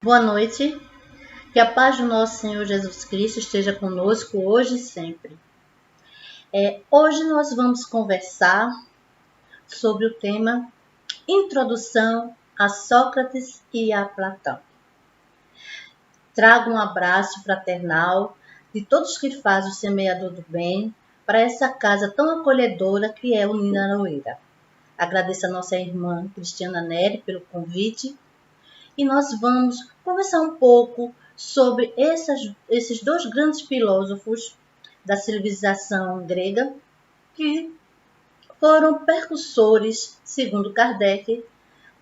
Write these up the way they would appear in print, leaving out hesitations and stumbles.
Boa noite, que a paz do nosso Senhor Jesus Cristo esteja conosco hoje e sempre. Hoje nós vamos conversar sobre o tema Introdução a Sócrates e a Platão. Trago um abraço fraternal de todos que fazem o semeador do bem para essa casa tão acolhedora que é o Nina Aroeira. Agradeço a nossa irmã Cristiana Neri pelo convite e nós vamos conversar um pouco sobre esses dois grandes filósofos da civilização grega que foram percussores, segundo Kardec,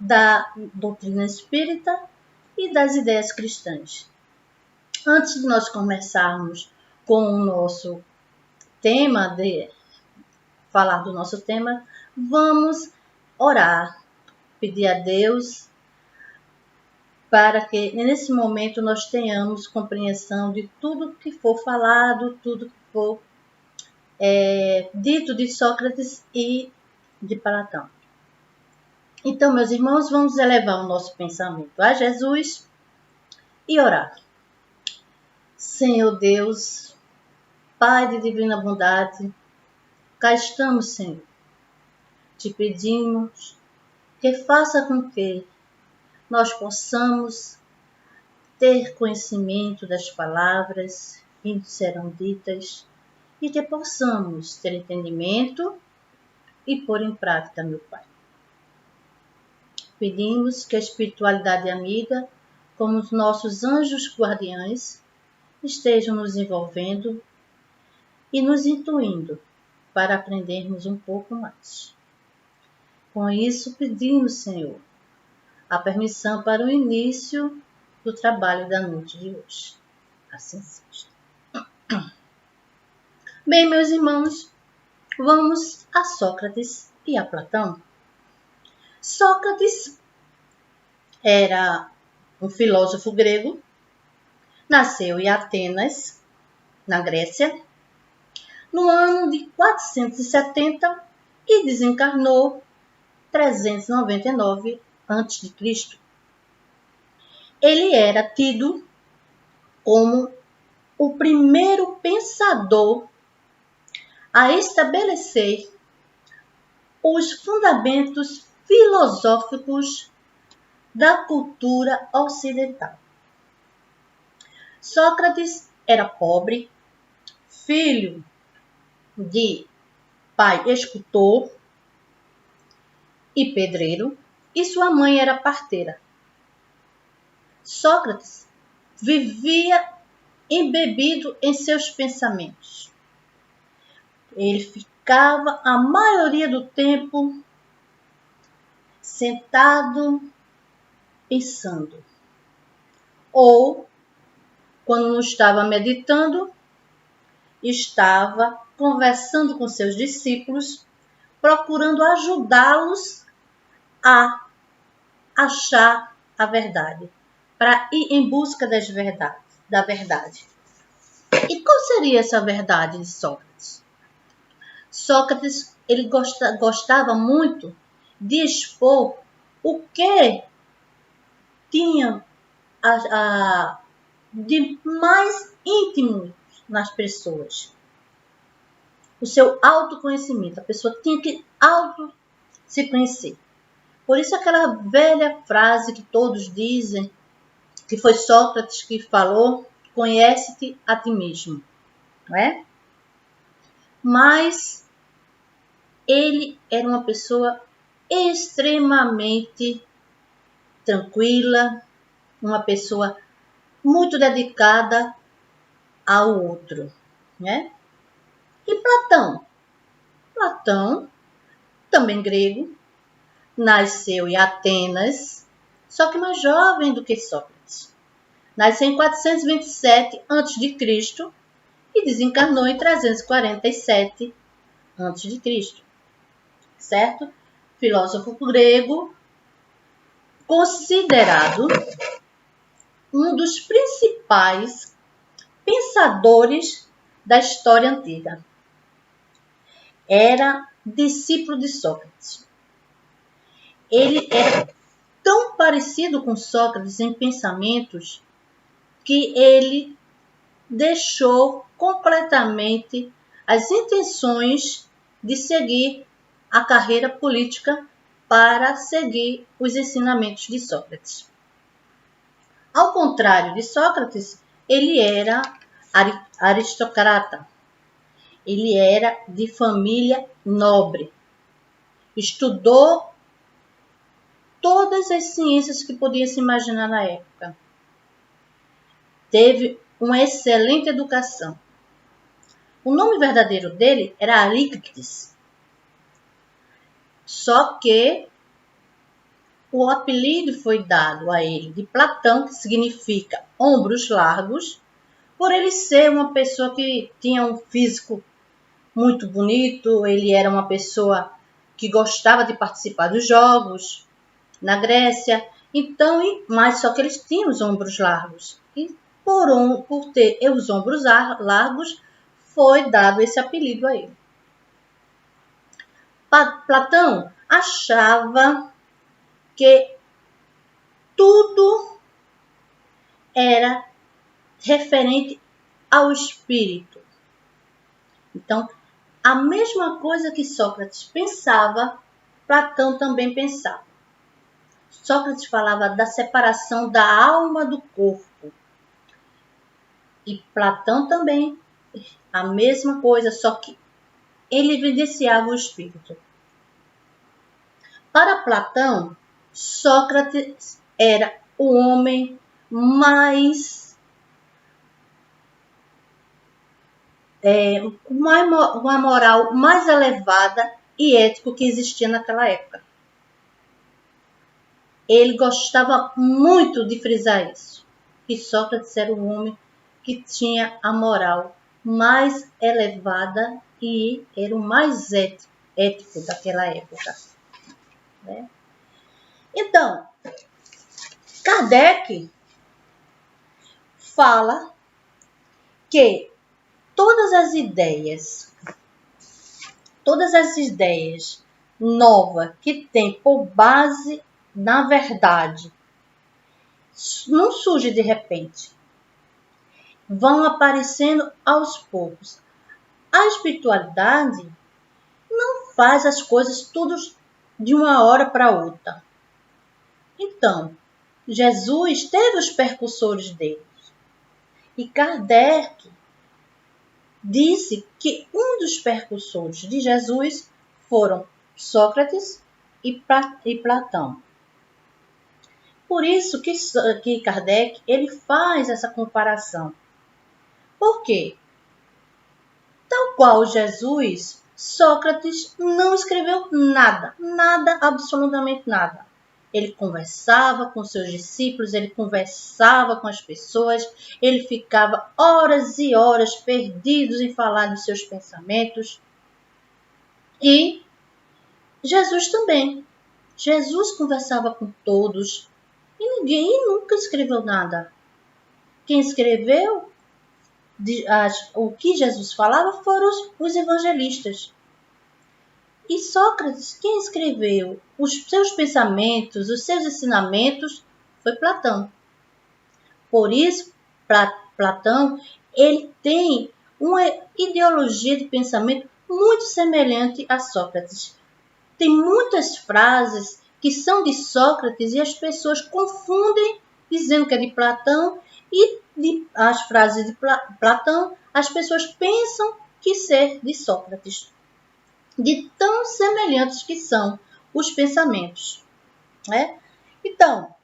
da doutrina espírita e das ideias cristãs. Antes de nós começarmos com o nosso tema, falar do nosso tema, vamos orar, pedir a Deus para que nesse momento nós tenhamos compreensão de tudo que for falado, tudo que for dito de Sócrates e de Platão. Então, meus irmãos, vamos elevar o nosso pensamento a Jesus e orar. Senhor Deus, Pai de divina bondade, cá estamos, Senhor. Te pedimos que faça com que nós possamos ter conhecimento das palavras que serão ditas e que possamos ter entendimento e pôr em prática, meu Pai. Pedimos que a espiritualidade amiga, como os nossos anjos guardiães, estejam nos envolvendo e nos intuindo para aprendermos um pouco mais. Com isso, pedimos, Senhor, a permissão para o início do trabalho da noite de hoje. Assim seja. Bem, meus irmãos, vamos a Sócrates e a Platão. Sócrates era um filósofo grego, nasceu em Atenas, na Grécia, no ano de 470 e desencarnou 399 a.C. Ele era tido como o primeiro pensador a estabelecer os fundamentos filosóficos da cultura ocidental. Sócrates era pobre, filho de pai escultor e pedreiro, e sua mãe era parteira. Sócrates vivia embebido em seus pensamentos. Ele ficava a maioria do tempo sentado pensando. Ou, quando não estava meditando, estava conversando com seus discípulos, procurando ajudá-los a achar a verdade, para ir em busca da verdade. E qual seria essa verdade de Sócrates? Sócrates ele gostava muito de expor o que tinha de mais íntimo nas pessoas. O seu autoconhecimento. A pessoa tinha que se conhecer. Por isso aquela velha frase que todos dizem, que foi Sócrates que falou, conhece-te a ti mesmo. Não é? Mas ele era uma pessoa extremamente tranquila, uma pessoa muito dedicada ao outro, né? E Platão? Platão, também grego, nasceu em Atenas, só que mais jovem do que Sócrates. Nasceu em 427 a.C. e desencarnou em 347 a.C. Certo? Filósofo grego, considerado um dos principais pensadores da história antiga. Era discípulo de Sócrates. Ele era tão parecido com Sócrates em pensamentos que ele deixou completamente as intenções de seguir a carreira política para seguir os ensinamentos de Sócrates. Ao contrário de Sócrates, ele era aristocrata, ele era de família nobre, estudou todas as ciências que podia se imaginar na época, teve uma excelente educação. O nome verdadeiro dele era Aríclides, só que o apelido foi dado a ele de Platão, que significa ombros largos, por ele ser uma pessoa que tinha um físico muito bonito, ele era uma pessoa que gostava de participar dos jogos na Grécia, então, mas só que eles tinham os ombros largos. E por ter os ombros largos, foi dado esse apelido a ele. Platão achava que tudo era referente ao espírito. Então, a mesma coisa que Sócrates pensava, Platão também pensava. Sócrates falava da separação da alma do corpo. E Platão também, a mesma coisa, só que ele evidenciava o espírito. Para Platão, Sócrates era o homem uma moral mais elevada e ético que existia naquela época. Ele gostava muito de frisar isso, que Sócrates era o homem que tinha a moral mais elevada e era o mais ético daquela época. Né? Então, Kardec fala que todas as ideias novas que tem por base na verdade não surge de repente, vão aparecendo aos poucos. A espiritualidade não faz as coisas tudo de uma hora para outra. Então, Jesus teve os percussores dele. E Kardec disse que um dos percussores de Jesus foram Sócrates e Platão. Por isso que Kardec ele faz essa comparação. Por quê? Tal qual Jesus, Sócrates não escreveu nada, absolutamente nada. Ele conversava com seus discípulos, ele conversava com as pessoas, ele ficava horas e horas perdidos em falar dos seus pensamentos. E Jesus também. Jesus conversava com todos e ninguém nunca escreveu nada. Quem escreveu o que Jesus falava foram os evangelistas. E Sócrates, quem escreveu os seus pensamentos, os seus ensinamentos, foi Platão. Por isso, Platão, ele tem uma ideologia de pensamento muito semelhante a Sócrates. Tem muitas frases que são de Sócrates e as pessoas confundem dizendo que é de Platão e as frases de Platão, as pessoas pensam que ser de Sócrates. De tão semelhantes que são os pensamentos. Né? Então,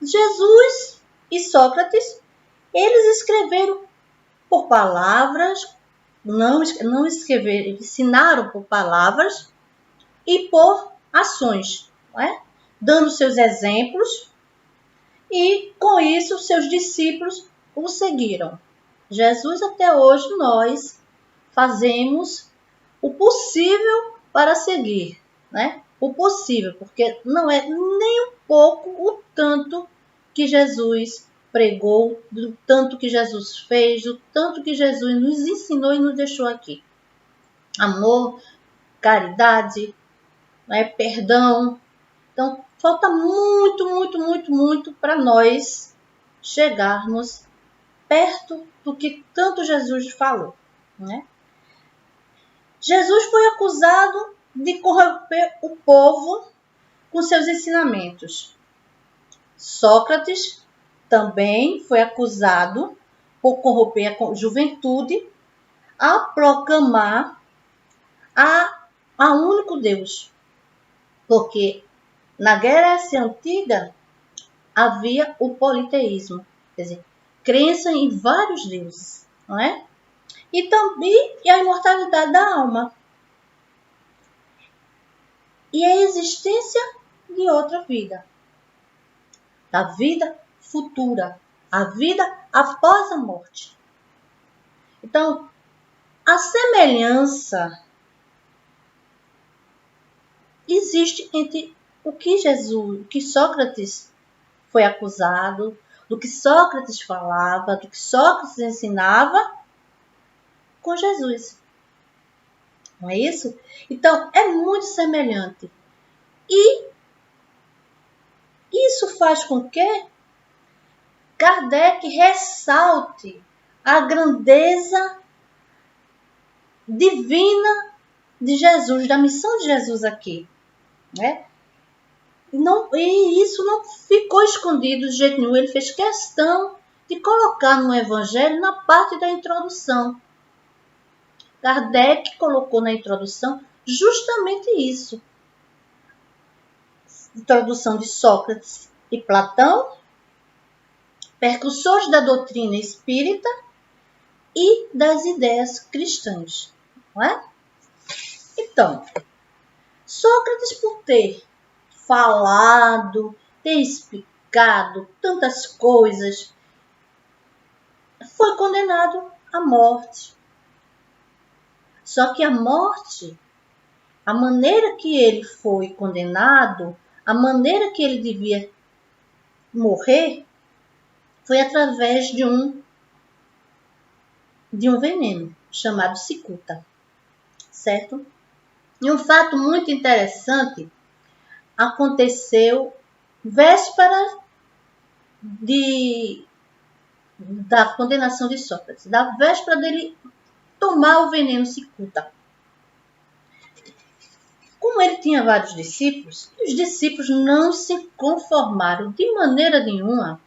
Jesus e Sócrates, eles escreveram por palavras, não escreveram, ensinaram por palavras e por ações, né? Dando seus exemplos e, com isso, seus discípulos o seguiram. Jesus, até hoje, nós fazemos o possível para seguir, né? O possível, porque não é nem um pouco o tanto que Jesus pregou, do tanto que Jesus fez, do tanto que Jesus nos ensinou e nos deixou aqui. Amor, caridade, né? Perdão. Então, Falta muito, muito, muito, muito para nós chegarmos perto do que tanto Jesus falou, né? Jesus foi acusado de corromper o povo com seus ensinamentos. Sócrates também foi acusado por corromper a juventude a proclamar a único Deus. Porque na Grécia Antiga havia o politeísmo, quer dizer, crença em vários deuses, não é? E também a imortalidade da alma. E a existência de outra vida. Da vida futura. A vida após a morte. Então, a semelhança existe entre o que Sócrates foi acusado, do que Sócrates falava, do que Sócrates ensinava, com Jesus. Não é isso? Então, é muito semelhante. E isso faz com que Kardec ressalte a grandeza divina de Jesus, da missão de Jesus aqui. Né? E isso não ficou escondido de jeito nenhum. Ele fez questão de colocar no Evangelho na parte da introdução. Kardec colocou na introdução justamente isso. Introdução de Sócrates e Platão, percussores da doutrina espírita e das ideias cristãs. Não é? Então, Sócrates, por ter falado, ter explicado tantas coisas, foi condenado à morte. Só que a morte, a maneira que ele foi condenado, a maneira que ele devia morrer, foi através de um veneno chamado cicuta, certo? E um fato muito interessante aconteceu véspera da condenação de Sócrates, da véspera dele tomar o veneno cicuta. Como ele tinha vários discípulos, os discípulos não se conformaram de maneira nenhuma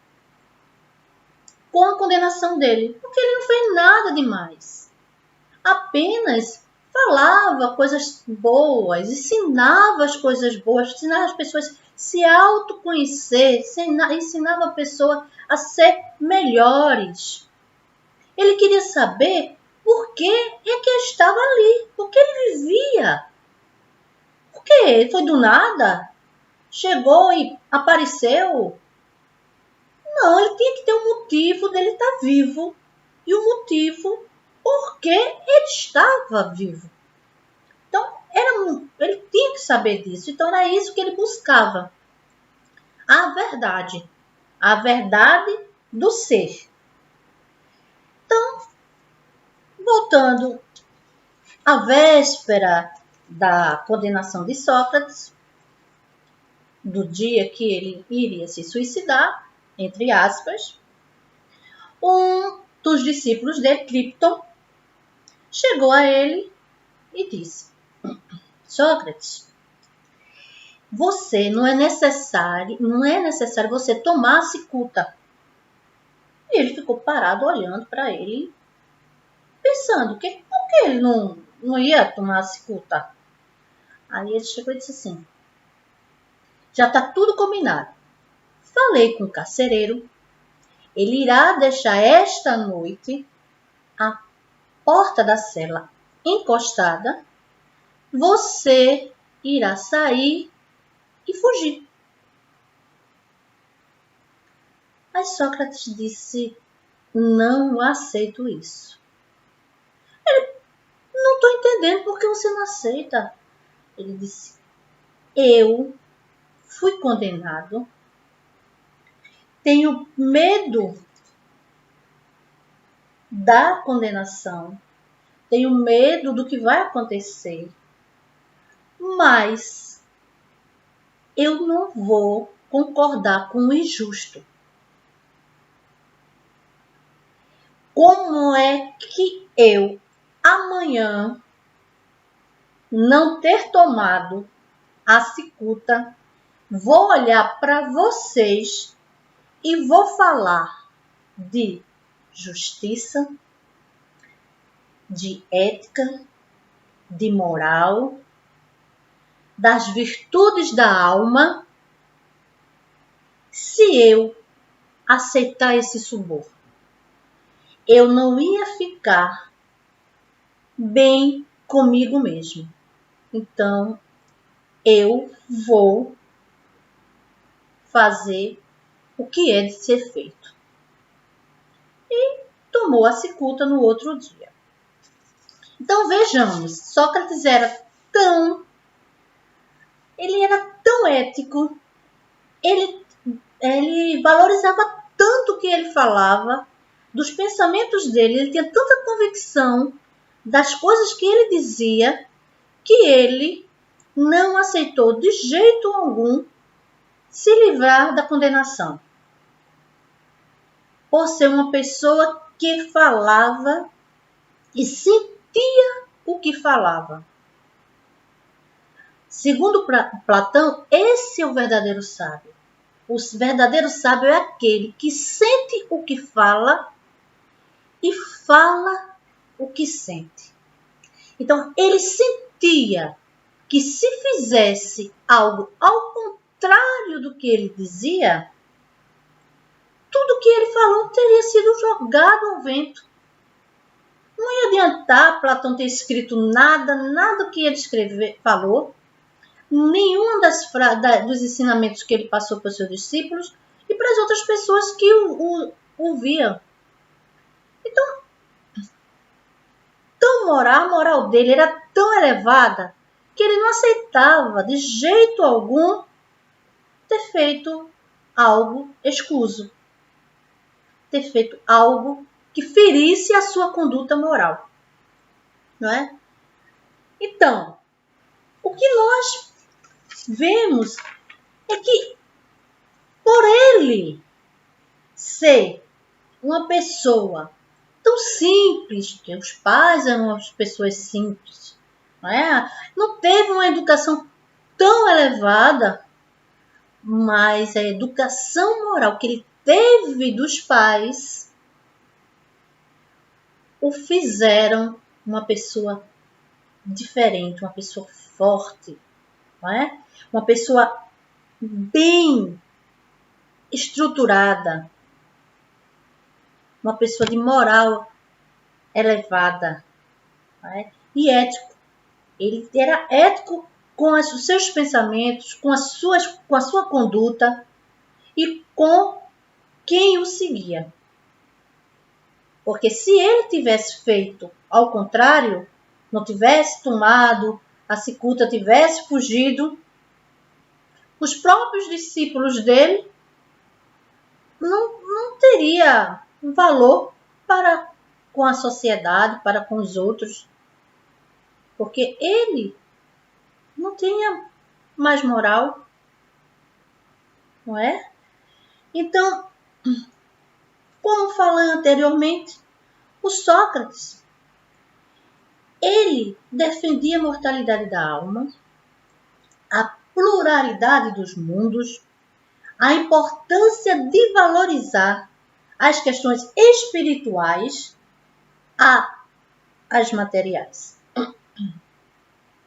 com a condenação dele, porque ele não fez nada demais. Apenas falava coisas boas, ensinava as coisas boas, ensinava as pessoas a se autoconhecer, ensinava a pessoa a ser melhores. Ele queria saber por que é que ele estava ali, por que ele vivia. Por que ele foi do nada? Chegou e apareceu? Não, ele tinha que ter um motivo dele estar vivo. E o motivo por que ele estava vivo. Então, ele tinha que saber disso. Então, era isso que ele buscava. A verdade. A verdade do ser. Então, voltando à véspera da condenação de Sócrates, do dia que ele iria se suicidar, entre aspas, um dos discípulos dele, Cripton, chegou a ele e disse: Sócrates, não é necessário você tomar cicuta. E ele ficou parado olhando para ele, pensando, por que ele não ia tomar cicuta? Aí ele chegou e disse assim: já está tudo combinado. Falei com o carcereiro, ele irá deixar esta noite a porta da cela encostada, você irá sair e fugir. Aí Sócrates disse: não aceito isso. Ele: não estou entendendo por que você não aceita. Ele disse: eu fui condenado, tenho medo da condenação, tenho medo do que vai acontecer, mas eu não vou concordar com o injusto. Como é que eu, amanhã, não ter tomado a cicuta, vou olhar para vocês e vou falar de justiça, de ética, de moral, das virtudes da alma, se eu aceitar esse suborno? Eu não ia ficar bem comigo mesmo. Então, eu vou fazer o que é de ser feito. E tomou a cicuta no outro dia. Então, vejamos, Sócrates era tão ético, ele valorizava tanto o que ele falava, dos pensamentos dele, ele tinha tanta convicção das coisas que ele dizia, que ele não aceitou de jeito algum se livrar da condenação. Por ser uma pessoa que falava e sentia o que falava. Segundo Platão, esse é o verdadeiro sábio. O verdadeiro sábio é aquele que sente o que fala e fala o que sente. Então, ele sentia que se fizesse algo ao contrário do que ele dizia, tudo que ele falou teria sido jogado ao vento. Não ia adiantar Platão ter escrito nada que ele falou, nenhum dos ensinamentos que ele passou para os seus discípulos e para as outras pessoas que o ouviam. Então, a moral dele era tão elevada que ele não aceitava de jeito algum ter feito algo escuso, ter feito algo que ferisse a sua conduta moral, não é? Então, o que nós vemos é que, por ele ser uma pessoa tão simples, que os pais eram as pessoas simples, não teve uma educação tão elevada, mas a educação moral que ele teve dos pais o fizeram uma pessoa diferente, uma pessoa forte, uma pessoa bem estruturada, uma pessoa de moral elevada, e ético. Ele era ético com os seus pensamentos, com a sua conduta e com quem o seguia. Porque se ele tivesse feito ao contrário, não tivesse tomado a cicuta, tivesse fugido, os próprios discípulos dele não teria valor para com a sociedade, para com os outros, porque ele não tinha mais moral, não é? Então, como falei anteriormente, o Sócrates, ele defendia a mortalidade da alma, a pluralidade dos mundos, a importância de valorizar as questões espirituais às materiais.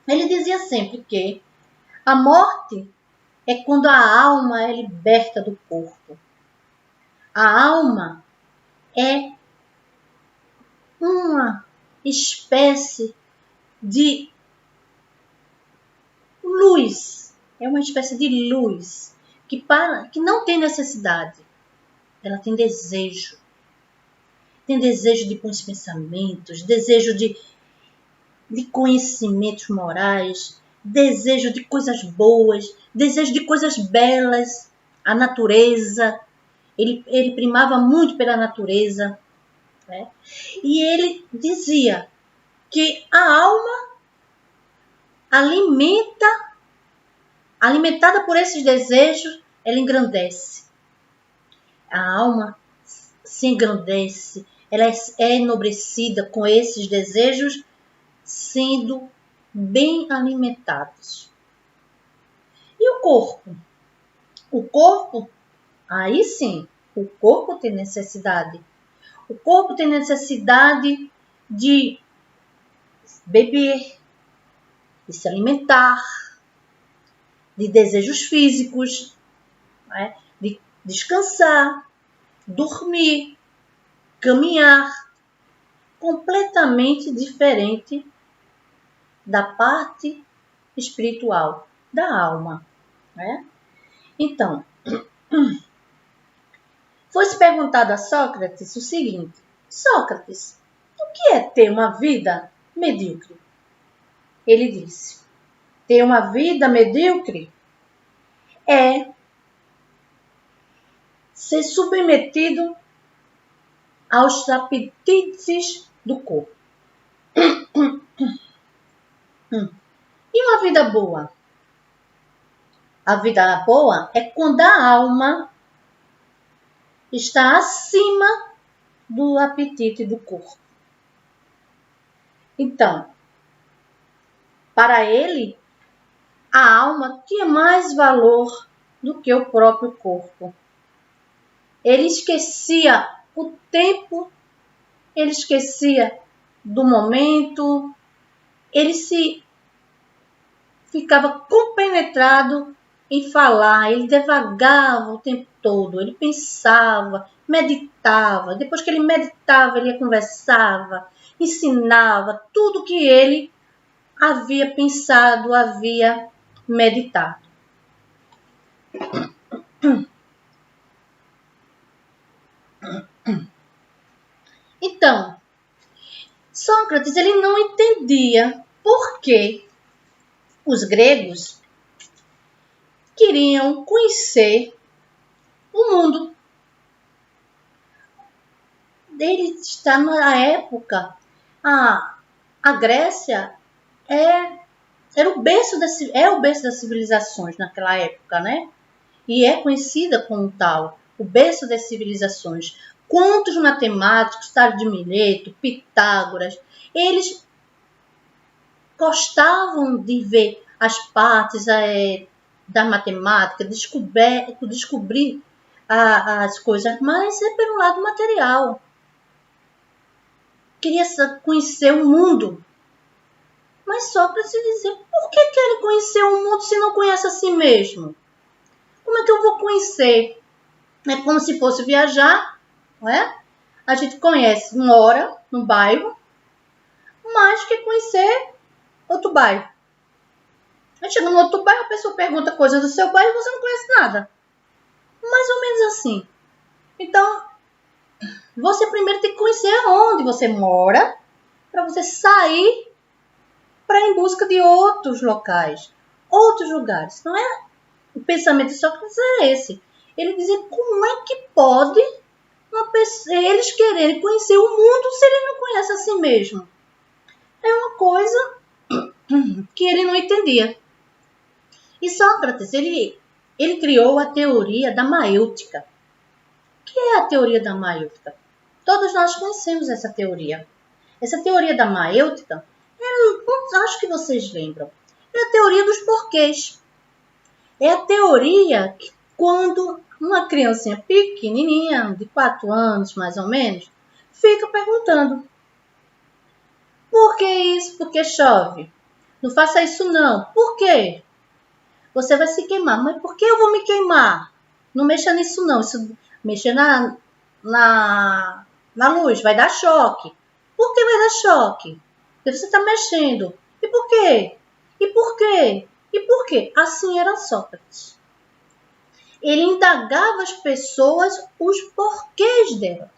Ele dizia sempre que a morte é quando a alma é liberta do corpo. A alma é uma espécie de luz, que não tem necessidade, ela tem desejo de bons pensamentos, desejo de conhecimentos morais, desejo de coisas boas, desejo de coisas belas, a natureza, ele primava muito pela natureza, né? E ele dizia que a alma alimenta Alimentada por esses desejos, ela engrandece. A alma se engrandece, ela é enobrecida com esses desejos, sendo bem alimentados. E o corpo? O corpo, aí sim, o corpo tem necessidade. O corpo tem necessidade de beber, de se alimentar, de desejos físicos, né? De descansar, dormir, caminhar, completamente diferente da parte espiritual, da alma, né? Então, foi-se perguntado a Sócrates o seguinte: Sócrates, o que é ter uma vida medíocre? Ele disse: ter uma vida medíocre é ser submetido aos apetites do corpo. E uma vida boa? A vida boa é quando a alma está acima do apetite do corpo. Então, para ele, a alma tinha mais valor do que o próprio corpo. Ele esquecia o tempo, ele esquecia do momento, ele se ficava compenetrado em falar, ele devagava o tempo todo, ele pensava, meditava. Depois que ele meditava, ele conversava, ensinava tudo que ele havia pensado, havia meditado. Então, Sócrates ele não entendia por que os gregos queriam conhecer o mundo. Ele está na época, a Grécia era o berço das civilizações naquela época, né? E é conhecida como tal, o berço das civilizações. Quantos matemáticos, Tales de Mileto, Pitágoras, eles gostavam de ver as partes da matemática, descobrir as coisas, mas é pelo lado material. Queria conhecer o mundo. Mas Sócrates dizia, por que quer conhecer o mundo se não conhece a si mesmo? Como é que eu vou conhecer? É como se fosse viajar, não é? A gente conhece, mora no bairro, mas quer conhecer outro bairro. A gente chega no outro bairro, a pessoa pergunta coisas do seu bairro e você não conhece nada. Mais ou menos assim. Então, você primeiro tem que conhecer onde você mora, para você sair para ir em busca de outros locais, outros lugares. Não é? O pensamento de Sócrates é esse. Ele dizia, como é que pode eles quererem conhecer o mundo se ele não conhece a si mesmo? É uma coisa que ele não entendia. E Sócrates, ele criou a teoria da maêutica. O que é a teoria da maêutica? Todos nós conhecemos essa teoria. Essa teoria da maêutica, acho que vocês lembram, é a teoria dos porquês. É a teoria que quando uma criancinha pequenininha, de 4 anos mais ou menos, fica perguntando: por que isso? Por que chove? Não faça isso não. Por quê? Você vai se queimar. Mas por que eu vou me queimar? Não mexa nisso não. Isso, mexer na luz vai dar choque. Por que vai dar choque? Porque você está mexendo. E por quê? E por quê? E por quê? Assim era Sócrates. Ele indagava as pessoas os porquês delas.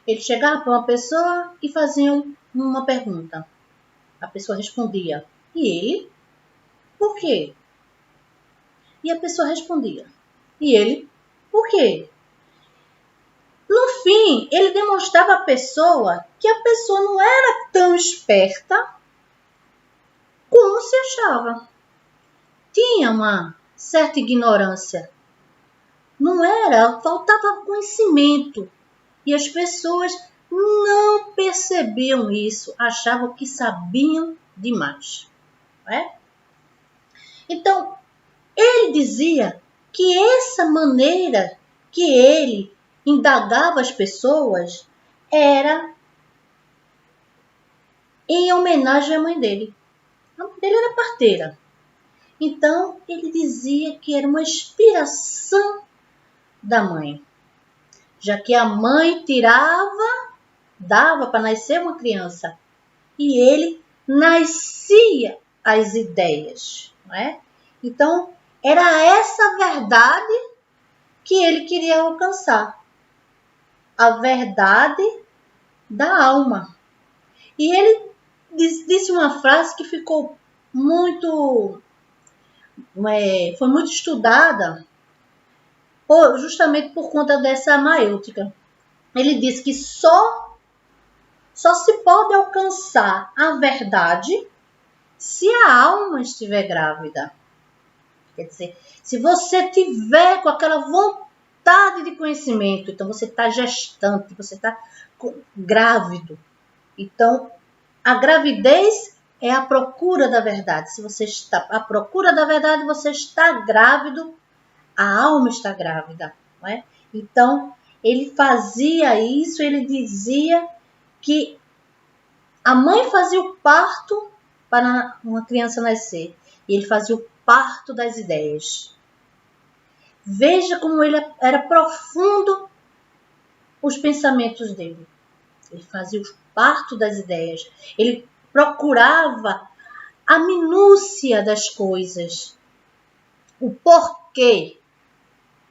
Ele chegava para uma pessoa e fazia uma pergunta. A pessoa respondia. E ele? Por quê? E a pessoa respondia. E ele? Por quê? No fim, ele demonstrava à pessoa que a pessoa não era tão esperta como se achava. tinha uma certa ignorância. Não era, faltava conhecimento. E as pessoas não percebiam isso, achavam que sabiam demais. Não é? Então, ele dizia que essa maneira que ele indagava as pessoas era em homenagem à mãe dele. A mãe dele era parteira. Então, ele dizia que era uma inspiração da mãe. Já que a mãe dava para nascer uma criança. E ele nascia as ideias. Não é? Então, era essa verdade que ele queria alcançar. A verdade da alma. E ele disse uma frase que ficou foi muito estudada justamente por conta dessa maêutica. Ele disse que só se pode alcançar a verdade se a alma estiver grávida. Quer dizer, se você tiver com aquela vontade de conhecimento, então você está gestante, você está grávido. Então, a gravidez é a procura da verdade. Se você está à procura da verdade, você está grávido, a alma está grávida. Não é? Então, ele fazia isso, ele dizia que a mãe fazia o parto para uma criança nascer. E ele fazia o parto das ideias. Veja como ele era profundo os pensamentos dele. Ele fazia o parto das ideias. Ele procurava a minúcia das coisas. O porquê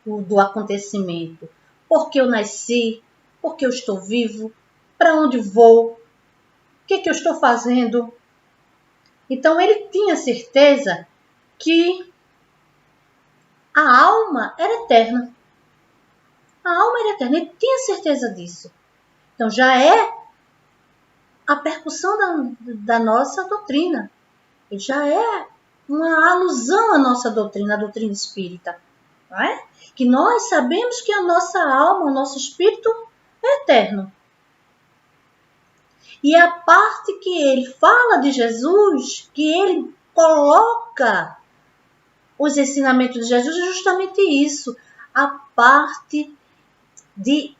do acontecimento. Por que eu nasci? Por que eu estou vivo? Para onde vou? O que eu estou fazendo? Então ele tinha certeza que a alma era eterna. A alma era eterna. Ele tinha certeza disso. Então já é a percussão da nossa doutrina. E já é uma alusão à nossa doutrina, a doutrina espírita. Não é? Que nós sabemos que a nossa alma, o nosso espírito é eterno. E a parte que ele fala de Jesus, que ele coloca os ensinamentos de Jesus, é justamente isso. A parte de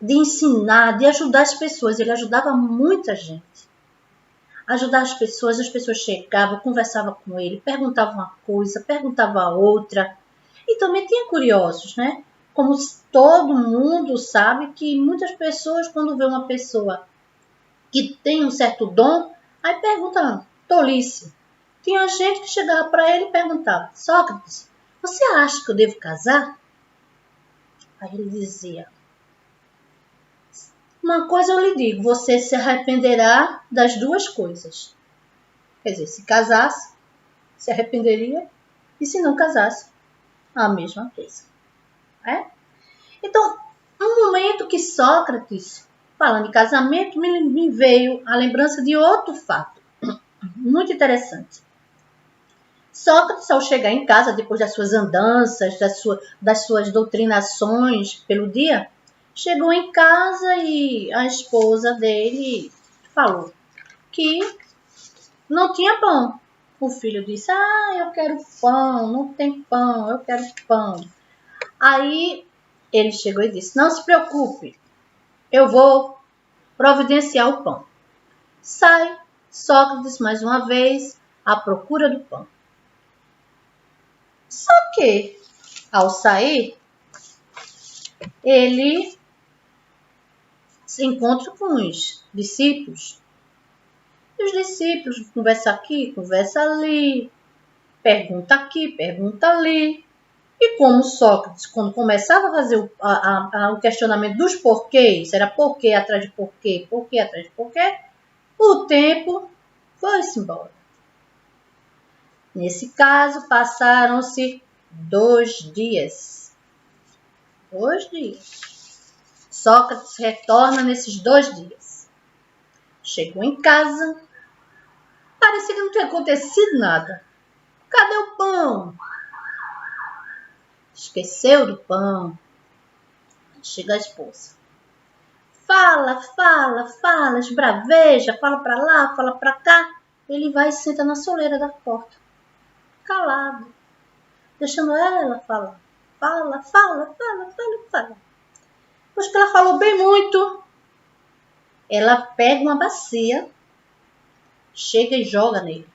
ensinar, de ajudar as pessoas. Ele ajudava muita gente. Ajudar as pessoas chegavam, conversavam com ele, perguntavam uma coisa, perguntavam outra. E também tinha curiosos, né? Como todo mundo sabe que muitas pessoas, quando vê uma pessoa que tem um certo dom, aí pergunta, tolice. Tinha gente que chegava para ele e perguntava, Sócrates, você acha que eu devo casar? Aí ele dizia, uma coisa eu lhe digo, você se arrependerá das duas coisas. Quer dizer, se casasse, se arrependeria, e se não casasse, a mesma coisa. É? Então, um momento que Sócrates, falando em casamento, me veio a lembrança de outro fato, muito interessante. Sócrates, ao chegar em casa, depois das suas andanças, das suas doutrinações pelo dia, chegou em casa e a esposa dele falou que não tinha pão. O filho disse, eu quero pão, não tem pão, eu quero pão. Aí ele chegou e disse, não se preocupe, eu vou providenciar o pão. Sai Sócrates mais uma vez à procura do pão. Só que, ao sair, ele se encontra com os discípulos. E os discípulos conversam aqui, conversam ali, pergunta aqui, pergunta ali. E como Sócrates, quando começava a fazer o questionamento dos porquês, era porquê atrás de porquê, porquê atrás de porquê, o tempo foi-se embora. Nesse caso, passaram-se 2 dias. 2 dias. Sócrates retorna nesses 2 dias. Chegou em casa, parecia que não tinha acontecido nada. Cadê o pão? Esqueceu do pão. Chega a esposa. Fala, esbraveja, fala pra lá, fala pra cá. Ele vai e senta na soleira da porta, calado, deixando ela falar. Fala. Depois que ela falou bem muito, ela pega uma bacia, chega e joga nele.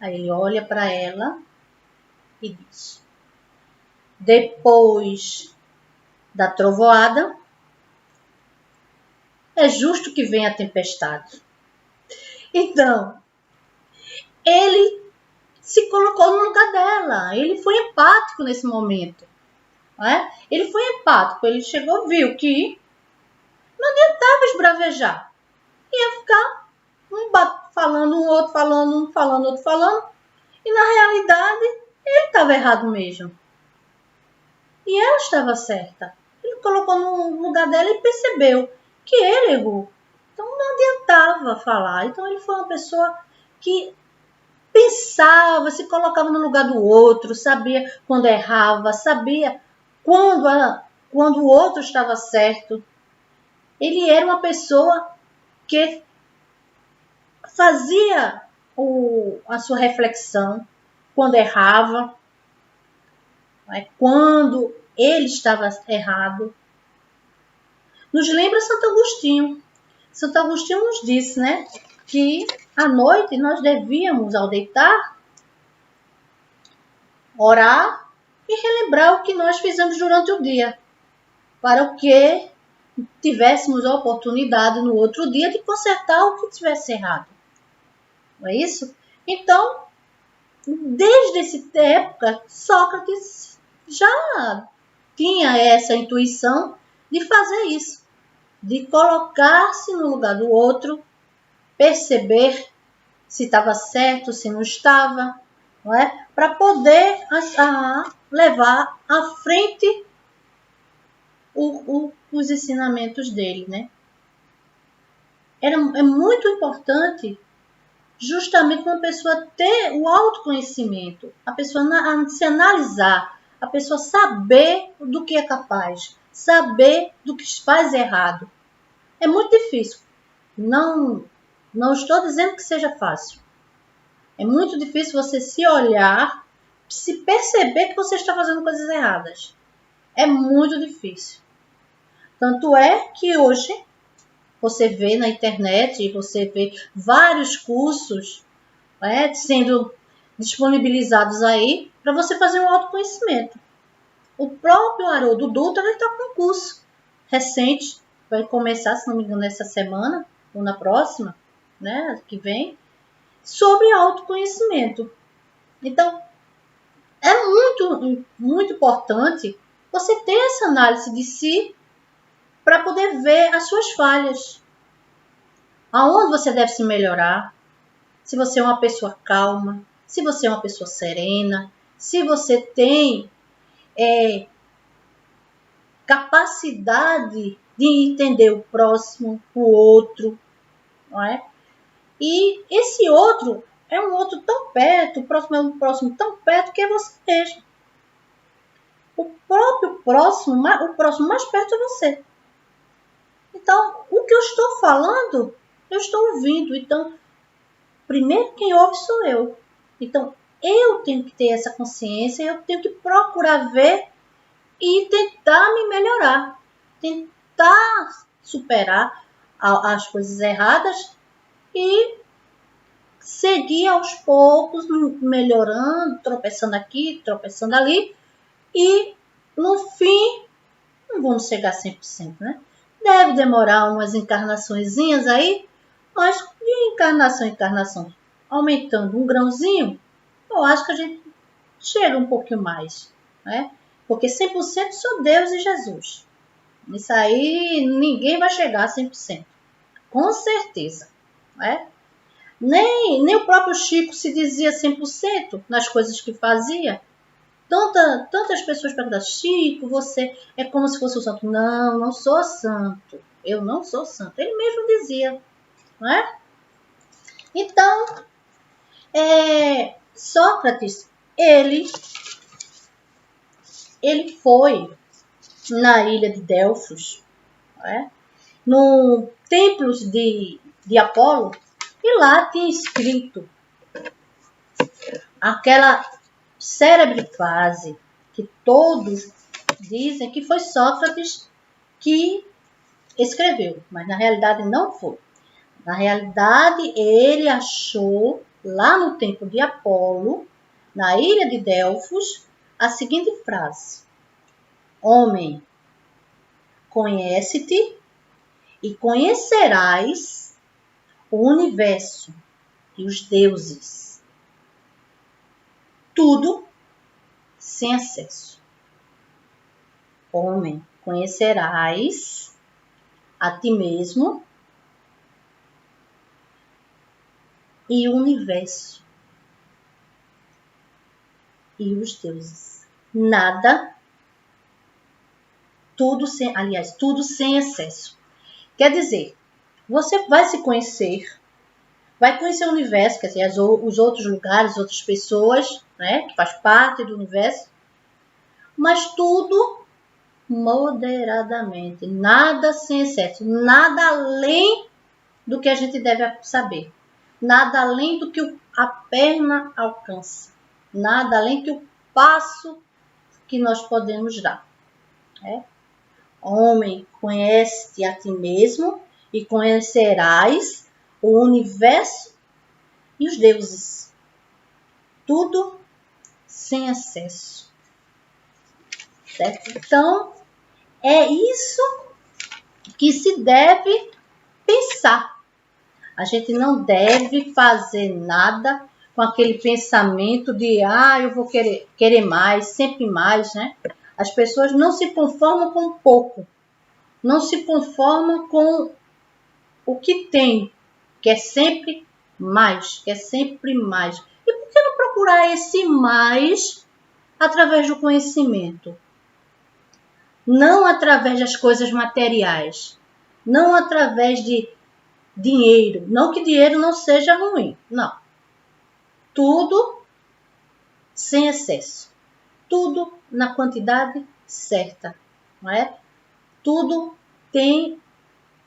Aí ele olha para ela e diz: depois da trovoada, é justo que venha a tempestade. Então, ele se colocou no lugar dela. Ele foi empático nesse momento. Não é? Ele foi empático. Ele chegou, viu que não adiantava esbravejar. Ia ficar um falando, um outro falando, outro falando. E na realidade, ele estava errado mesmo. E ela estava certa. Ele colocou no lugar dela e percebeu que ele errou. Então não adiantava falar. Então ele foi uma pessoa que pensava, se colocava no lugar do outro, sabia quando errava, sabia quando o outro estava certo. Ele era uma pessoa que fazia a sua reflexão quando errava, quando ele estava errado. Nos lembra Santo Agostinho. Santo Agostinho nos disse, né, que à noite nós devíamos, ao deitar, orar e relembrar o que nós fizemos durante o dia, para que tivéssemos a oportunidade no outro dia de consertar o que tivesse errado. Não é isso? Então, desde essa época, Sócrates já tinha essa intuição de fazer isso, de colocar-se no lugar do outro, perceber se estava certo, se não estava, não é? Para poder levar à frente os ensinamentos dele, né? É muito importante justamente uma pessoa ter o autoconhecimento, a pessoa se analisar, a pessoa saber do que é capaz, saber do que faz errado. É muito difícil. Não estou dizendo que seja fácil. É muito difícil você se olhar, se perceber que você está fazendo coisas erradas. É muito difícil. Tanto é que hoje você vê na internet, você vê vários cursos, né, sendo disponibilizados aí para você fazer um autoconhecimento. O próprio Haroldo Dutra está com um curso recente, vai começar, se não me engano, essa semana ou na próxima, né, que vem, sobre autoconhecimento. Então, é muito importante você ter essa análise de si para poder ver as suas falhas. Aonde você deve se melhorar, se você é uma pessoa calma, se você é uma pessoa serena, se você tem capacidade de entender o próximo, o outro, não é? E esse outro é um outro tão perto, o próximo é um próximo tão perto que é você mesmo. O próximo mais perto é você. Então, o que eu estou falando, eu estou ouvindo. Então, primeiro quem ouve sou eu. Então, eu tenho que ter essa consciência, eu tenho que procurar ver e tentar me melhorar. Tentar superar as coisas erradas e seguir aos poucos, melhorando, tropeçando aqui, tropeçando ali. E, no fim, não vamos chegar a 100%, né? Deve demorar umas encarnaçõezinhas aí, mas de encarnação em encarnação, aumentando um grãozinho, eu acho que a gente chega um pouquinho mais, né? Porque 100% só Deus e Jesus. Isso aí ninguém vai chegar a 100%, com certeza, né? Nem o próprio Chico se dizia 100% nas coisas que fazia. Tantas pessoas perguntam, Chico, você é como se fosse o santo. Não sou santo. Eu não sou santo. Ele mesmo dizia, não é? Então, Sócrates, ele foi na ilha de Delfos, né, no templo de Apolo, e lá tinha escrito aquela célebre frase que todos dizem que foi Sócrates que escreveu, mas na realidade não foi. Na realidade, ele achou lá no templo de Apolo, na ilha de Delfos, a seguinte frase: Homem, conhece-te e conhecerás o universo e os deuses. Tudo sem excesso. Homem, conhecerás a ti mesmo e o universo e os deuses. Nada, tudo sem excesso. Quer dizer, você vai se conhecer, vai conhecer o universo, quer dizer, os outros lugares, outras pessoas, né, que faz parte do universo, mas tudo moderadamente, nada sem excesso, nada além do que a gente deve saber, nada além do que a perna alcança, nada além que o passo que nós podemos dar. Né? Homem, conhece-te a ti mesmo e conhecerás o universo e os deuses. Tudo sem excesso. Certo? Então, é isso que se deve pensar. A gente não deve fazer nada com aquele pensamento de eu vou querer mais, sempre mais, né? As pessoas não se conformam com pouco, não se conformam com o que tem, que é sempre mais, que é sempre mais. E por que não procurar esse mais através do conhecimento? Não através das coisas materiais, não através de dinheiro. Não que dinheiro não seja ruim, não. Tudo sem excesso. Tudo na quantidade certa, não é? Tudo tem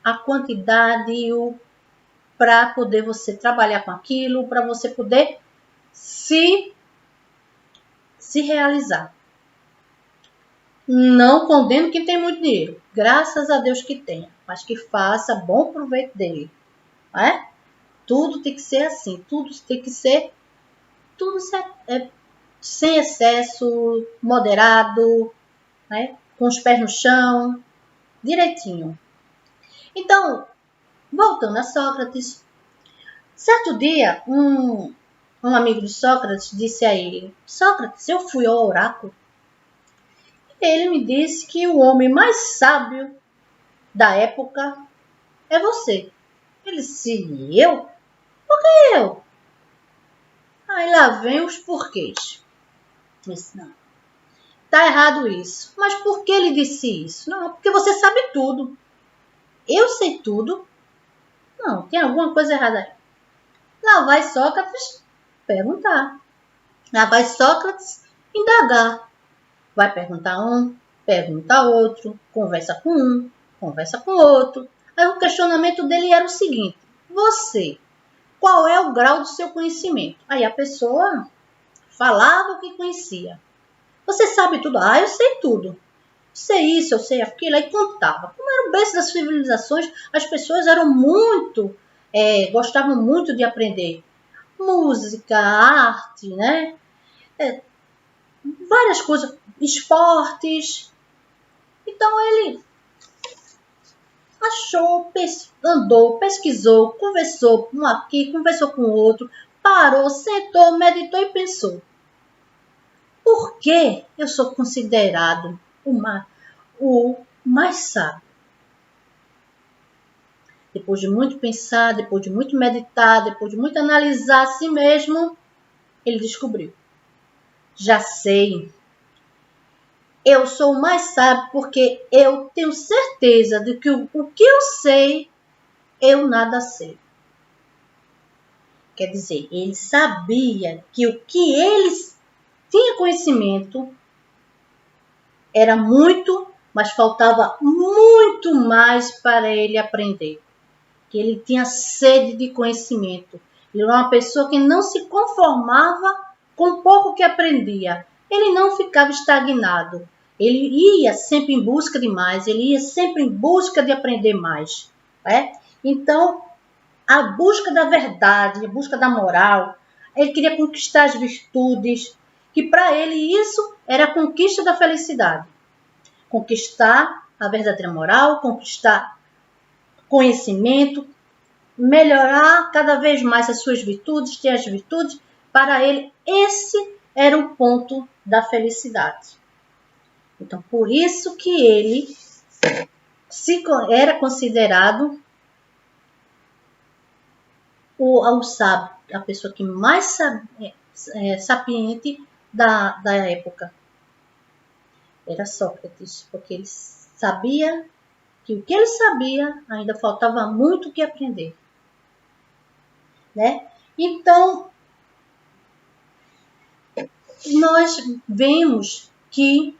a quantidade para poder você trabalhar com aquilo, para você poder se realizar. Não condeno quem tem muito dinheiro, graças a Deus que tenha, mas que faça bom proveito dele, não é? Tudo tem que ser assim, tudo tem que ser sem excesso, moderado, né? Com os pés no chão, direitinho. Então, voltando a Sócrates, certo dia, um amigo de Sócrates disse a ele: Sócrates, eu fui ao oráculo. Ele me disse que o homem mais sábio da época é você. Ele disse: eu? Por que eu? Aí lá vem os porquês. Eu disse: não, tá errado isso. Mas por que ele disse isso? Não, porque você sabe tudo. Eu sei tudo? Não, tem alguma coisa errada aí. Lá vai Sócrates perguntar. Lá vai Sócrates indagar. Vai perguntar um, pergunta outro, conversa com um, conversa com outro. Aí o questionamento dele era o seguinte: você, qual é o grau do seu conhecimento? Aí a pessoa falava o que conhecia. Você sabe tudo? Eu sei tudo. Sei isso, eu sei aquilo. Aí contava. Como era o berço das civilizações, as pessoas eram gostavam muito de aprender música, arte, né? Várias coisas, esportes. Então ele achou, andou, pesquisou, conversou com um aqui, conversou com o outro, parou, sentou, meditou e pensou: por que eu sou considerado o mais sábio? Depois de muito pensar, depois de muito meditar, depois de muito analisar a si mesmo, ele descobriu: já sei. Eu sou o mais sábio porque eu tenho certeza de que o que eu sei, eu nada sei. Quer dizer, ele sabia que o que ele tinha conhecimento era muito, mas faltava muito mais para ele aprender. Que ele tinha sede de conhecimento. Ele era uma pessoa que não se conformava com pouco que aprendia. Ele não ficava estagnado. Ele ia sempre em busca de mais, ele ia sempre em busca de aprender mais. Né? Então, a busca da verdade, a busca da moral, ele queria conquistar as virtudes, que para ele isso era a conquista da felicidade. Conquistar a verdadeira moral, conquistar conhecimento, melhorar cada vez mais as suas virtudes, ter as virtudes. Para ele, esse era o ponto da felicidade. Então, por isso que ele era considerado o sábio, a pessoa que mais sapiente da época. Era Sócrates, porque ele sabia que o que ele sabia ainda faltava muito que aprender. Né? Então, nós vemos que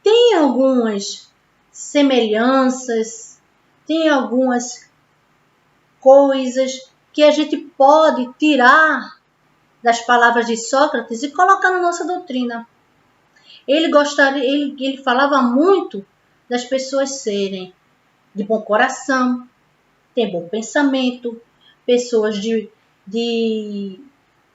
tem algumas semelhanças, tem algumas coisas que a gente pode tirar das palavras de Sócrates e colocar na nossa doutrina. Ele falava muito das pessoas serem de bom coração, ter bom pensamento, pessoas de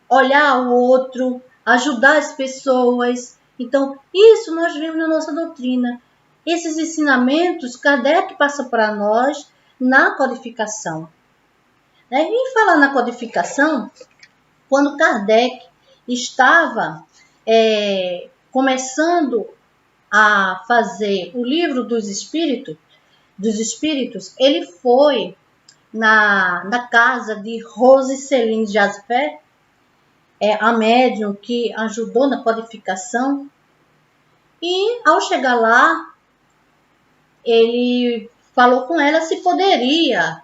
olhar o outro, ajudar as pessoas. Então, isso nós vemos na nossa doutrina. Esses ensinamentos, Kardec passa para nós na codificação. Né? E falar na codificação, quando Kardec estava começando a fazer o livro dos espíritos, ele foi na casa de Rose Céline Jasper, a médium que ajudou na codificação, e ao chegar lá, ele falou com ela se poderia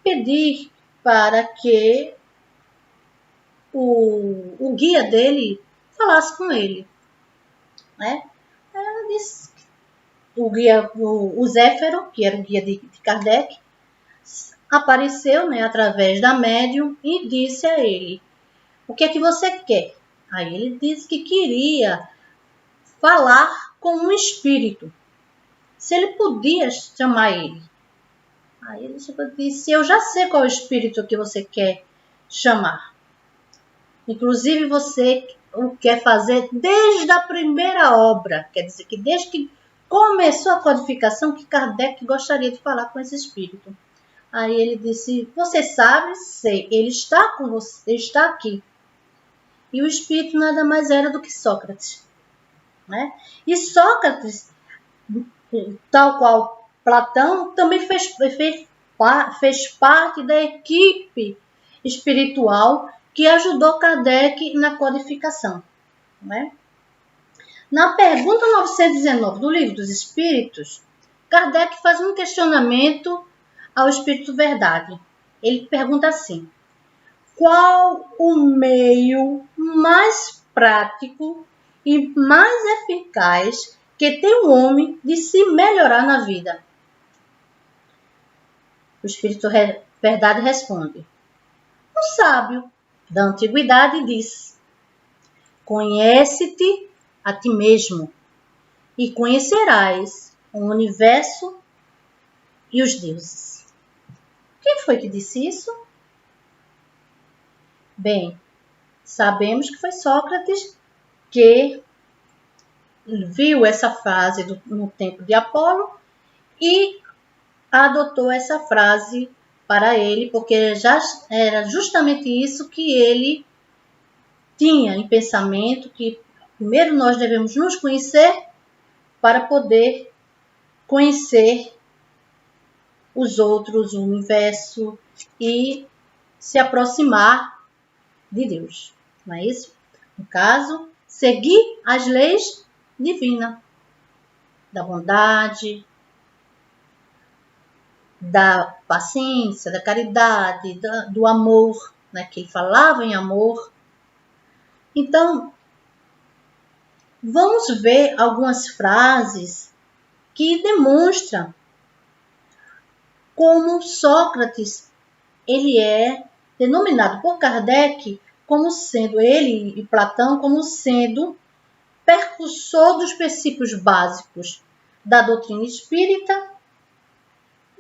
pedir para que o guia dele falasse com ele. Né? Ela disse, o Zéfiro, que era o guia de Kardec, apareceu, né, através da médium e disse a ele: o que é que você quer? Aí ele disse que queria falar com um espírito, se ele podia chamar ele. Aí ele disse: eu já sei qual é o espírito que você quer chamar. Inclusive você o quer fazer desde a primeira obra. Quer dizer que desde que começou a codificação, que Kardec gostaria de falar com esse espírito. Aí ele disse: você sabe? Sei, ele está com você, ele está aqui. E o espírito nada mais era do que Sócrates. Né? E Sócrates, tal qual Platão, também fez parte da equipe espiritual que ajudou Kardec na codificação. Né? Na pergunta 919 do Livro dos Espíritos, Kardec faz um questionamento ao Espírito Verdade. Ele pergunta assim: qual o meio mais prático e mais eficaz que tem o homem de se melhorar na vida? O Espírito Verdade responde: um sábio da antiguidade diz: conhece-te a ti mesmo e conhecerás o universo e os deuses. Quem foi que disse isso? Bem, sabemos que foi Sócrates que viu essa frase no templo de Apolo e adotou essa frase para ele, porque já era justamente isso que ele tinha em pensamento, que primeiro nós devemos nos conhecer para poder conhecer os outros, o universo e se aproximar de Deus. Não é isso? No caso, seguir as leis divinas da bondade, da paciência, da caridade, do amor, né? Que ele falava em amor. Então, vamos ver algumas frases que demonstram como Sócrates ele é denominado por Kardec como sendo, ele e Platão, como sendo precursor dos princípios básicos da doutrina espírita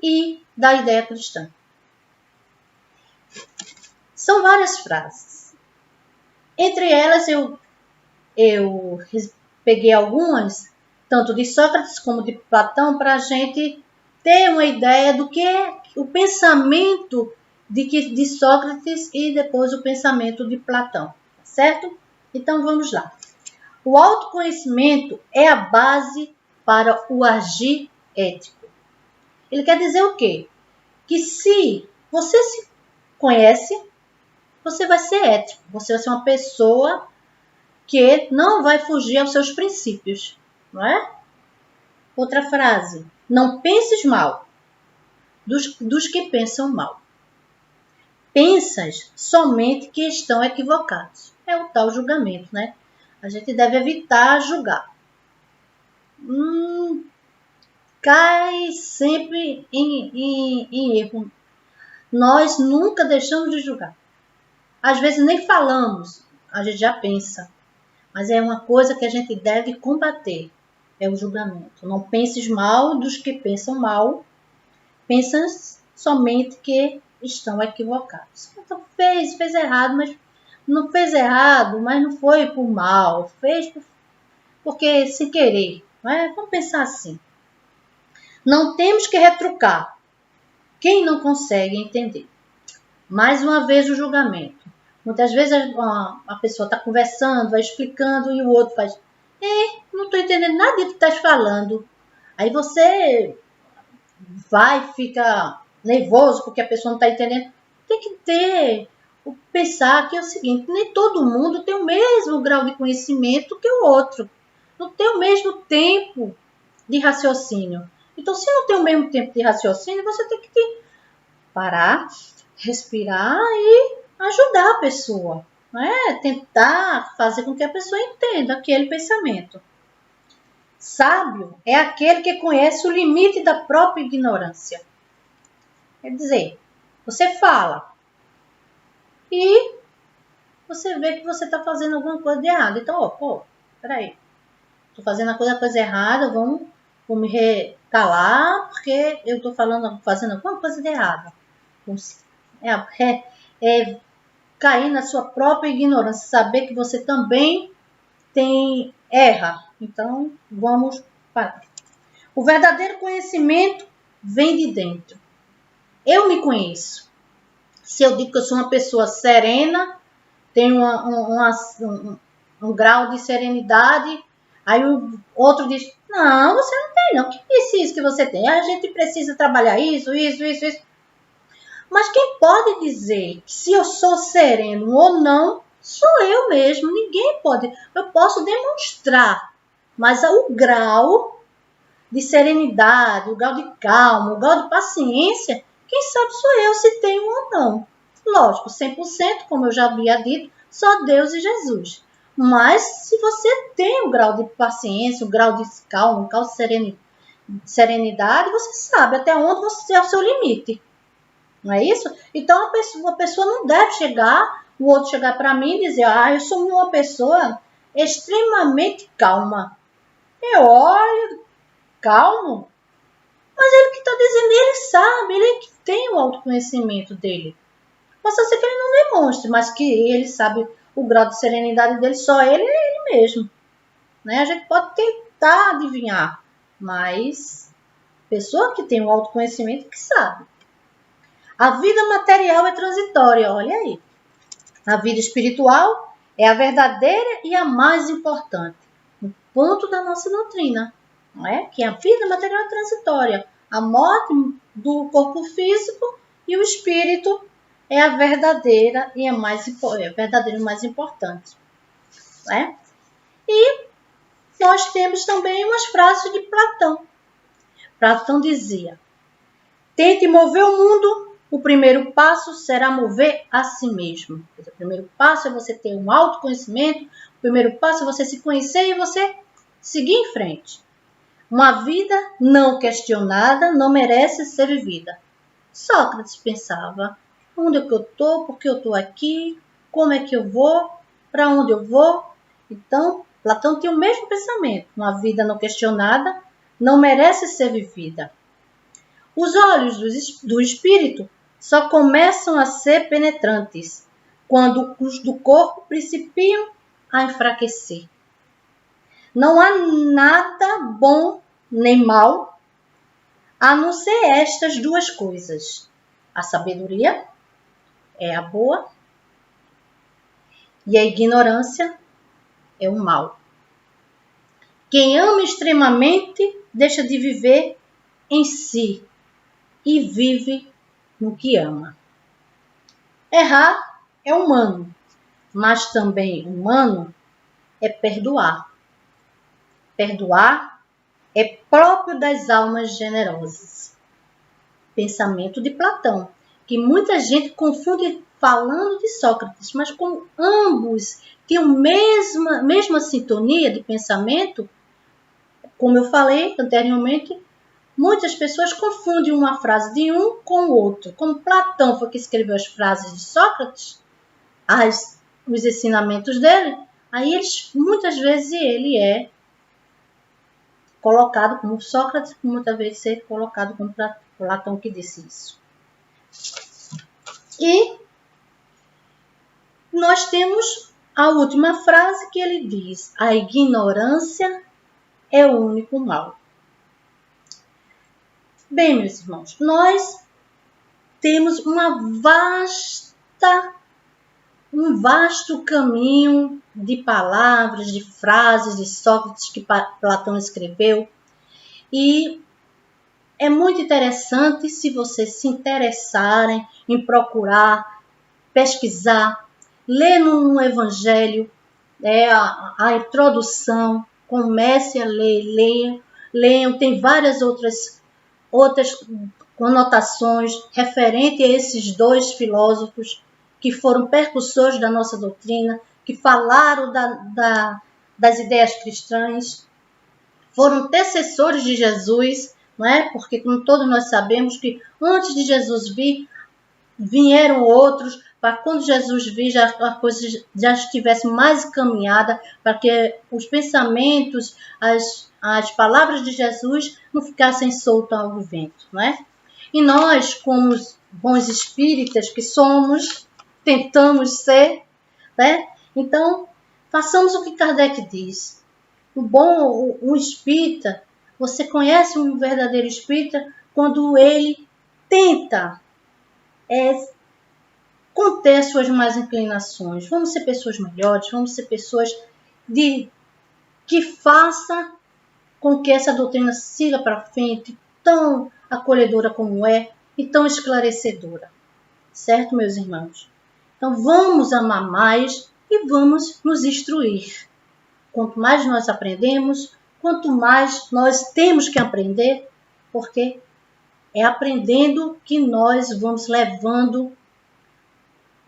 e da ideia cristã. São várias frases. Entre elas, eu peguei algumas, tanto de Sócrates como de Platão, para a gente ter uma ideia do que é o pensamento de Sócrates e depois o pensamento de Platão, certo? Então vamos lá. O autoconhecimento é a base para o agir ético. Ele quer dizer o quê? Que se você se conhece, você vai ser ético, você vai ser uma pessoa que não vai fugir aos seus princípios, não é? Outra frase, não penses mal dos que pensam mal. Pensas somente que estão equivocados. É o tal julgamento, né? A gente deve evitar julgar. Cai sempre em erro. Nós nunca deixamos de julgar. Às vezes nem falamos, a gente já pensa. Mas é uma coisa que a gente deve combater. É o julgamento. Não penses mal dos que pensam mal. Pensas somente que estão equivocados. Então fez errado, mas não fez errado, mas não foi por mal. Fez porque sem querer. Não é? Vamos pensar assim. Não temos que retrucar quem não consegue entender. Mais uma vez o julgamento. Muitas vezes a pessoa está conversando, vai explicando e o outro faz não estou entendendo nada do que estás falando. Aí você fica nervoso porque a pessoa não está entendendo. Tem que pensar que é o seguinte, nem todo mundo tem o mesmo grau de conhecimento que o outro. Não tem o mesmo tempo de raciocínio. Então, se não tem o mesmo tempo de raciocínio, você tem que parar, respirar e ajudar a pessoa. Não é? Tentar fazer com que a pessoa entenda aquele pensamento. Sábio é aquele que conhece o limite da própria ignorância. Quer dizer, você fala e você vê que você está fazendo alguma coisa de errado. Então, peraí, estou fazendo a coisa errada, vou me recalar porque eu estou fazendo alguma coisa de errada. É cair na sua própria ignorância, saber que você também erra. Então, vamos parar. O verdadeiro conhecimento vem de dentro. Eu me conheço. Se eu digo que eu sou uma pessoa serena, tenho um grau de serenidade, aí o outro diz, não, você não tem não. Que precisa que você tem? A gente precisa trabalhar isso. Mas quem pode dizer que se eu sou sereno ou não, sou eu mesmo. Ninguém pode. Eu posso demonstrar, mas o grau de serenidade, o grau de calma, o grau de paciência, quem sabe sou eu se tenho ou não. Lógico, 100%, como eu já havia dito, só Deus e Jesus. Mas se você tem o grau de paciência, o grau de calma, o grau de serenidade, você sabe até onde você é o seu limite. Não é isso? Então a pessoa não deve o outro chegar para mim e dizer, eu sou uma pessoa extremamente calma. Eu olho, calmo, mas ele que está dizendo, ele sabe, ele que tem o autoconhecimento dele. Possa ser que ele não demonstre, mas que ele sabe o grau de serenidade dele, só ele é ele mesmo. Né? A gente pode tentar adivinhar, mas pessoa que tem o autoconhecimento que sabe. A vida material é transitória, olha aí. A vida espiritual é a verdadeira e a mais importante. O ponto da nossa doutrina, não é? Que a vida material é transitória. A morte do corpo físico e o espírito é a verdadeira e a mais importante. Não é? E nós temos também umas frases de Platão. Platão dizia, tente mover o mundo, o primeiro passo será mover a si mesmo. O primeiro passo é você ter um autoconhecimento, o primeiro passo é você se conhecer e você seguir em frente. Uma vida não questionada não merece ser vivida. Sócrates pensava, onde é que eu estou, por que eu estou aqui, como é que eu vou, para onde eu vou. Então, Platão tinha o mesmo pensamento. Uma vida não questionada não merece ser vivida. Os olhos do espírito só começam a ser penetrantes quando os do corpo principiam a enfraquecer. Não há nada bom nem mal, a não ser estas duas coisas. A sabedoria é a boa e a ignorância é o mal. Quem ama extremamente deixa de viver em si e vive no que ama. Errar é humano, mas também humano é perdoar. Perdoar é próprio das almas generosas. Pensamento de Platão, que muita gente confunde falando de Sócrates, mas como ambos tinham mesma sintonia de pensamento, como eu falei anteriormente, muitas pessoas confundem uma frase de um com o outro. Como Platão foi que escreveu as frases de Sócrates, os ensinamentos dele, aí muitas vezes ele é colocado como Sócrates, muitas vezes é colocado como Platão que disse isso. E nós temos a última frase que ele diz: a ignorância é o único mal. Bem, meus irmãos, nós temos um vasto caminho de palavras, de frases de Sócrates que Platão escreveu. E é muito interessante se vocês se interessarem em procurar, pesquisar, ler no Evangelho, a introdução, comece a ler, leiam, tem várias outras conotações referente a esses dois filósofos que foram percussores da nossa doutrina, que falaram das ideias cristãs, foram antecessores de Jesus, não é? Porque como todos nós sabemos que antes de Jesus vir, vieram outros, para quando Jesus vir, a coisa já estivesse mais encaminhada, para que os pensamentos, as palavras de Jesus não ficassem soltas ao vento, não é? E nós, como os bons espíritas que somos, tentamos ser, né? Então, façamos o que Kardec diz. O espírita, você conhece um verdadeiro espírita quando ele tenta conter as suas más inclinações. Vamos ser pessoas melhores, vamos ser pessoas que faça com que essa doutrina siga para frente, tão acolhedora como é e tão esclarecedora. Certo, meus irmãos? Então, vamos amar mais e vamos nos instruir. Quanto mais nós aprendemos, quanto mais nós temos que aprender, porque é aprendendo que nós vamos levando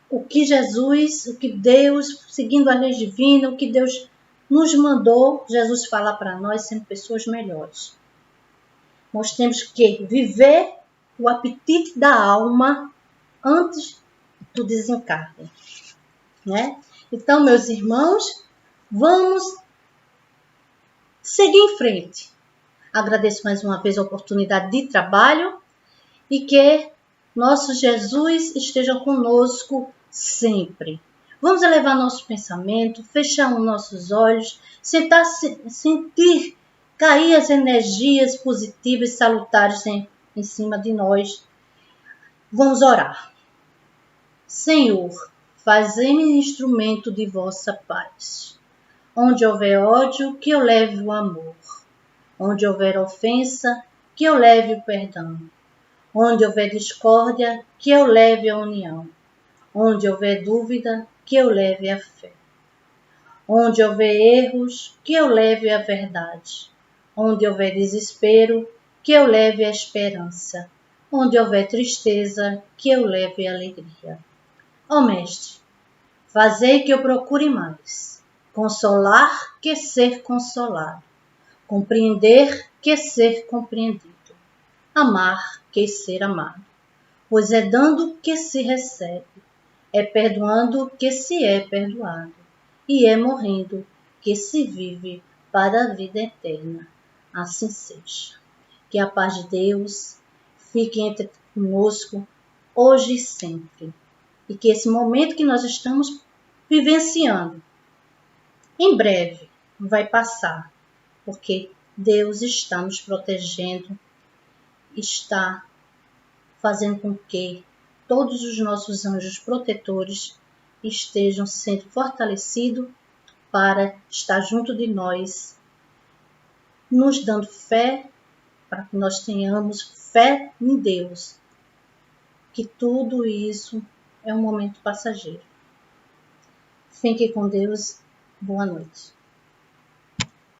o que Jesus, o que Deus, seguindo a lei divina, o que Deus nos mandou, Jesus fala para nós, sendo pessoas melhores. Nós temos que viver o apetite da alma antes do desencarne, né? Então, meus irmãos, vamos seguir em frente. Agradeço mais uma vez a oportunidade de trabalho e que nosso Jesus esteja conosco sempre. Vamos elevar nosso pensamento, fechar os nossos olhos, sentir cair as energias positivas e salutares em cima de nós. Vamos orar. Senhor, fazei-me instrumento de vossa paz. Onde houver ódio, que eu leve o amor. Onde houver ofensa, que eu leve o perdão. Onde houver discórdia, que eu leve a união. Onde houver dúvida, que eu leve a fé. Onde houver erros, que eu leve a verdade. Onde houver desespero, que eu leve a esperança. Onde houver tristeza, que eu leve alegria. Ó Mestre, fazei que eu procure mais consolar que ser consolado, compreender que ser compreendido, amar que ser amado. Pois é dando que se recebe, é perdoando que se é perdoado, e é morrendo que se vive para a vida eterna. Assim seja. Que a paz de Deus fique entre conosco hoje e sempre. E que esse momento que nós estamos vivenciando, em breve, vai passar, porque Deus está nos protegendo, está fazendo com que todos os nossos anjos protetores estejam sendo fortalecidos para estar junto de nós, nos dando fé, para que nós tenhamos fé em Deus, que tudo isso é um momento passageiro. Fique com Deus. Boa noite.